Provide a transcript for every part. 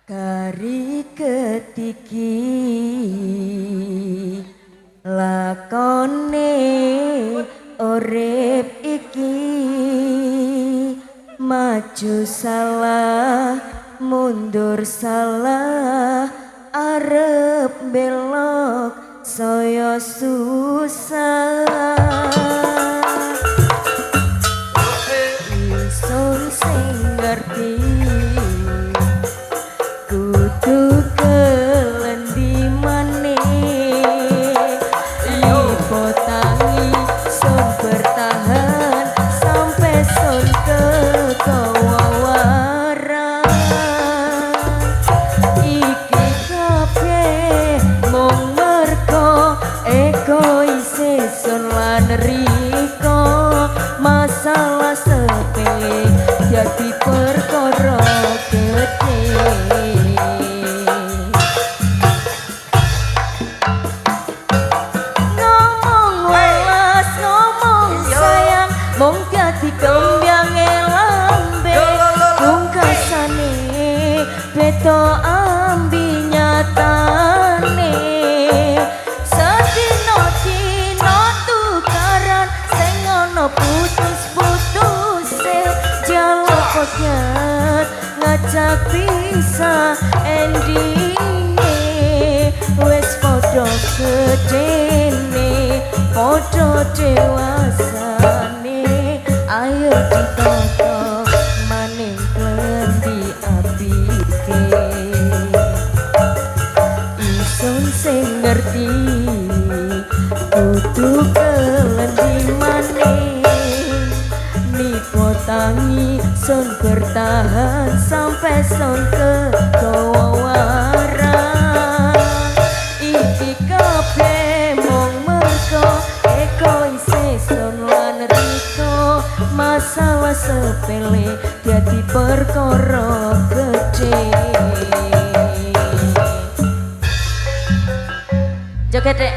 Kari ketiki lakone urip iki maju salah mundur salah arep belok saya susah ingsun sing ngerti kudu kelendi maneh lipo tangi sun bertahan sampai sun kekewawaran iki kabeh mung merko egois sun lan riko masalah sepele jadi perkara gede mung dadi kembyange lambe pungkasane beda ambi nyatane sedina-dina tukaran sing ana putus-putuse jaluk pokyat ngajak bisa endinge wis padha gedene padha dewasane ayo ditata maning klendi apike isun sing ngerti kudu klendi maning nipo tangi sun bertahan sampai sun kekewawaran iki kabeh mung mergo egois sun lan riko masalah sepele jadi perkara gede joget dek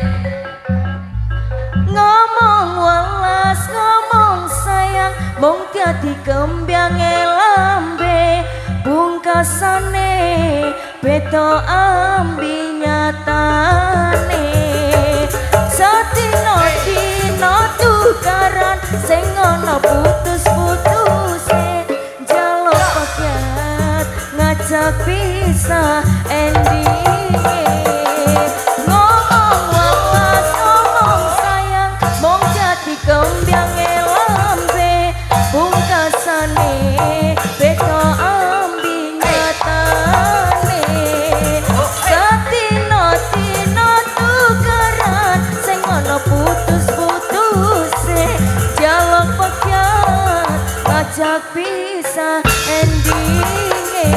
ngomong welas ngomong sayang mung dadi kembyange lambe pungkasane beda ambi nyatane sadina-dina tukaran sing ana putus-putuse jaluk pokyat ngajak bisa endinge ngomong welas ngomong sayang mung dadi kembyange lambe pungkasane beda ambi nyatane sadina-dina tukaran sing ana putus-putuse jaluk pokyat ngajak bisa endinge